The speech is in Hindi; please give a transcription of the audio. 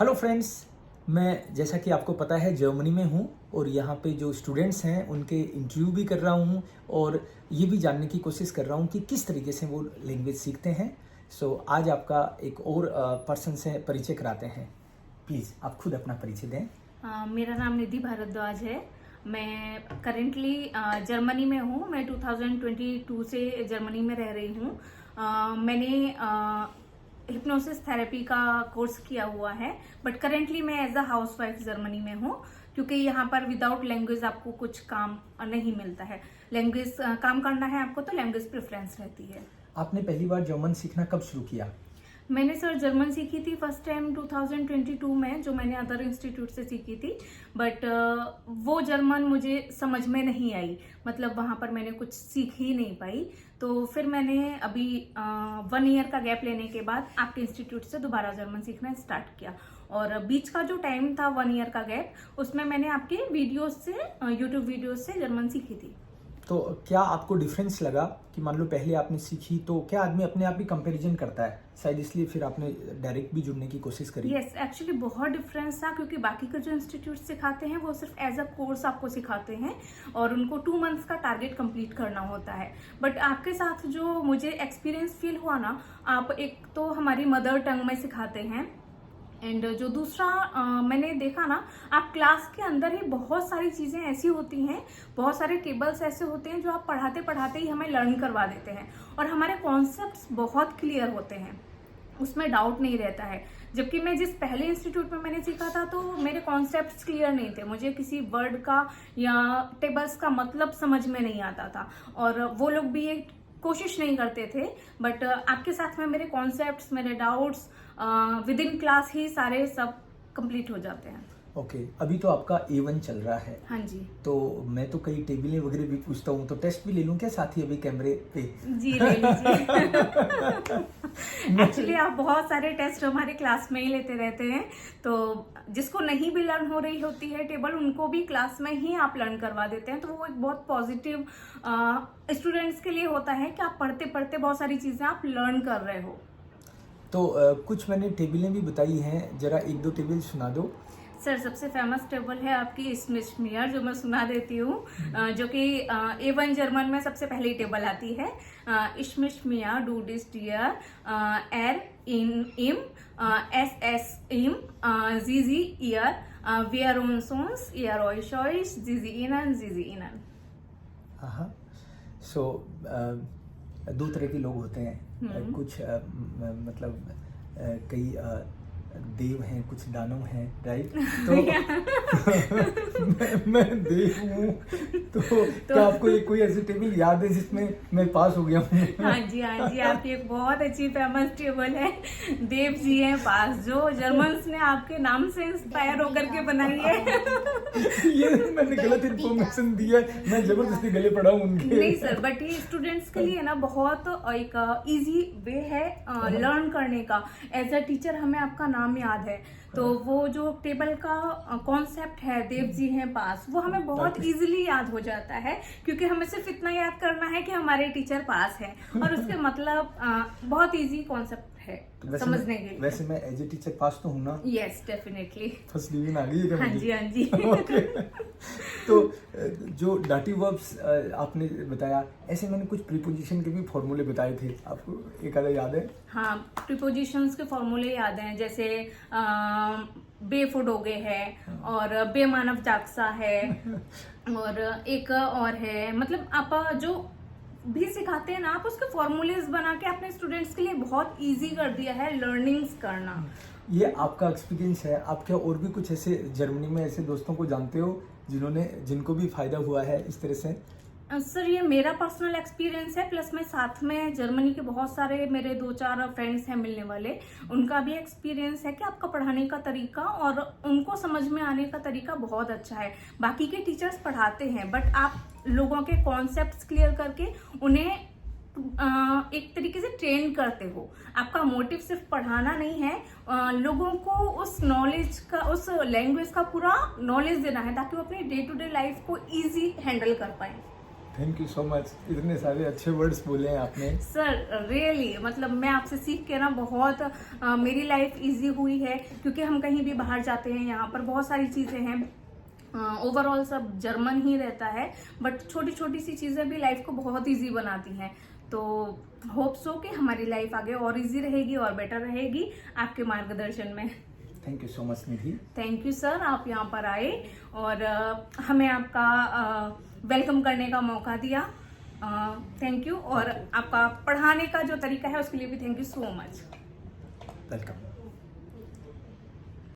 हेलो फ्रेंड्स, मैं जैसा कि आपको पता है जर्मनी में हूँ और यहाँ पे जो स्टूडेंट्स हैं उनके इंटरव्यू भी कर रहा हूँ और ये भी जानने की कोशिश कर रहा हूँ कि किस तरीके से वो लैंग्वेज सीखते हैं। आज आपका एक और पर्सन से परिचय कराते हैं। प्लीज़ आप खुद अपना परिचय दें। मेरा नाम निधि भारद्वाज है। मैं करेंटली जर्मनी में हूँ। मैं 2022 से जर्मनी में रह रही हूँ। मैंने हिप्नोसिस थेरेपी का कोर्स किया हुआ है, बट करेंटली मैं एज अ हाउसवाइफ जर्मनी में हूँ, क्योंकि यहाँ पर विदाउट लैंग्वेज आपको कुछ काम नहीं मिलता है। लैंग्वेज काम करना है आपको तो लैंग्वेज प्रेफरेंस रहती है। आपने पहली बार जर्मन सीखना कब शुरू किया? मैंने सर जर्मन सीखी थी फर्स्ट टाइम 2022 में, जो मैंने अदर इंस्टीट्यूट से सीखी थी। बट वो जर्मन मुझे समझ में नहीं आई, मतलब वहाँ पर मैंने कुछ सीख ही नहीं पाई। तो फिर मैंने अभी 1 ईयर का गैप लेने के बाद आपके इंस्टीट्यूट से दोबारा जर्मन सीखना स्टार्ट किया। और बीच का जो टाइम था 1 ईयर का गैप, उसमें मैंने आपके वीडियोस से यूट्यूब वीडियोस से जर्मन सीखी थी। तो क्या आपको डिफरेंस लगा कि मान लो पहले आपने सीखी तो क्या आदमी अपने आप ही कंपैरिजन करता है, शायद इसलिए फिर आपने डायरेक्ट भी जुड़ने की कोशिश करी? यस, एक्चुअली बहुत डिफरेंस था, क्योंकि बाकी के जो इंस्टीट्यूट सिखाते हैं वो सिर्फ एज अ कोर्स आपको सिखाते हैं और उनको 2 मंथ्स का टारगेट कंप्लीट करना होता है। बट आपके साथ जो मुझे एक्सपीरियंस फील हुआ ना, आप एक तो हमारी मदर टंग में सिखाते हैं, एंड जो दूसरा मैंने देखा ना, आप क्लास के अंदर ही बहुत सारी चीजें ऐसी होती हैं, बहुत सारे टेबल्स ऐसे होते हैं जो आप पढ़ाते पढ़ाते ही हमें लर्न करवा देते हैं और हमारे कॉन्सेप्ट्स बहुत क्लियर होते हैं, उसमें डाउट नहीं रहता है। जबकि मैं जिस पहले इंस्टीट्यूट में मैंने सीखा था तो मेरे कॉन्सेप्ट्स क्लियर नहीं थे, मुझे किसी वर्ड का या टेबल्स का मतलब समझ में नहीं आता था और वो लोग भी ये कोशिश नहीं करते थे। बट आपके साथ में मेरे कॉन्सेप्ट्स, मेरे डाउट्स विद इन क्लास ही सारे सब कंप्लीट हो जाते हैं। ओके, अभी तो आपका A1 चल रहा है। हाँ जी। तो मैं तो कई टेबलें वगैरह भी पूछता हूँ, तो टेस्ट भी ले लूँ क्या साथ ही अभी कैमरे पे? जी ले लीजिए। एक्चुअली आप बहुत सारे टेस्ट हमारे क्लास में ही लेते रहते हैं, तो जिसको नहीं भी लर्न हो रही होती है टेबल, उनको भी क्लास में ही आप लर्न करवा देते हैं। तो वो एक बहुत पॉजिटिव स्टूडेंट्स के लिए होता है कि आप पढ़ते पढ़ते बहुत सारी चीजें आप लर्न कर रहे हो। तो कुछ मैंने टेबलें भी बताई हैं, जरा 1-2 टेबल सुना दो। सर, सबसे फेमस टेबल है आपकी इश्मिशमियर, जो मैं सुना देती हूँ, जो कि A1 जर्मन में सबसे पहली टेबल आती है। इश्मिशमियर डू डिस डियर एर इन इम एस एस इम जीजी ईयर वेयर ओन सोन्स ईयर ऑइशॉइश जीजी इनन। हाँ, सो 2 तरह के लोग होते हैं। कुछ मतलब कई देव हैं, कुछ दानव हैं, राइट? तो मैं देव हूँ। तो क्या आपको कोई ऐसी टेबल याद है जिसमें मैं पास हो गया हूँ? हाँ जी, आपकी एक बहुत अच्छी फेमस टेबल है, देव जी हैं पास, जो जर्मन्स ने आपके नाम से इंस्पायर होकर के बनाई है। ये मैंने गलत इन्फॉर्मेशन दिया, मैं जबरदस्ती गले पड़ा हूँ उनके। नहीं सर, बट ये स्टूडेंट्स के लिए ना बहुत एक इजी वे है लर्न करने का। एज अ टीचर हमें आपका नाम याद है, तो वो जो टेबल का कॉन्सेप्ट है देव जी हैं पास, वो हमें बहुत इजीली याद हो जाता है, क्योंकि हमें सिर्फ इतना याद करना है कि हमारे टीचर पास हैं और उसके मतलब बहुत इजी कॉन्सेप्ट है समझने के लिए। वैसे मैं एज ए टीचर पास तो हूँ ना? Yes, definitely. फर्स्ट डिवीजन आ गई है? हाँ जी, हाँ जी। ओके। तो जो डाटिव वर्ब्स आपने बताया, ऐसे मैंने कुछ प्रीपोजिशन के भी फॉर्मूले बताए थे, आपको एक आधा याद है? हाँ, प्रीपोजिशंस के फॉर्मूले याद हैं, जैसे बेफुडोगे है और बेमानव जागसा है और एक और है, मतलब आप जो भी सिखाते हैं ना, आप उसके फॉर्मूलेज बना के अपने स्टूडेंट्स के लिए बहुत इजी कर दिया है लर्निंग्स करना। ये आपका एक्सपीरियंस है। आप क्या और भी कुछ ऐसे जर्मनी में ऐसे दोस्तों को जानते हो जिनको भी फायदा हुआ है इस तरह से? सर, ये मेरा पर्सनल एक्सपीरियंस है, प्लस मैं साथ में जर्मनी के बहुत सारे मेरे 2-4 फ्रेंड्स हैं मिलने वाले, उनका भी एक्सपीरियंस है कि आपका पढ़ाने का तरीका और उनको समझ में आने का तरीका बहुत अच्छा है। बाकी के टीचर्स पढ़ाते हैं, बट आप लोगों के कॉन्सेप्ट्स क्लियर करके उन्हें एक तरीके से ट्रेन करते हो। आपका मोटिव सिर्फ पढ़ाना नहीं है, लोगों को उस नॉलेज का, उस लैंग्वेज का पूरा नॉलेज देना है, ताकि वो अपनी डे टू डे लाइफ को इजी हैंडल कर पाए। थैंक यू सो मच, इतने सारे अच्छे वर्ड्स बोले हैं आपने। सर रियली मतलब मैं आपसे सीख के ना बहुत मेरी लाइफ इजी हुई है, क्योंकि हम कहीं भी बाहर जाते हैं यहाँ पर बहुत सारी चीज़ें हैं, ओवरऑल सब जर्मन ही रहता है, बट छोटी छोटी सी चीज़ें भी लाइफ को बहुत इजी बनाती हैं। तो होप सो कि हमारी लाइफ आगे और इजी रहेगी और बेटर रहेगी आपके मार्गदर्शन में। Thank you so much Nidhi. Thank you sir, आप यहाँ पर आए और हमें आपका वेलकम करने का मौका दिया। थैंक यू, और आपका पढ़ाने का जो तरीका है उसके लिए भी thank you so much. Welcome.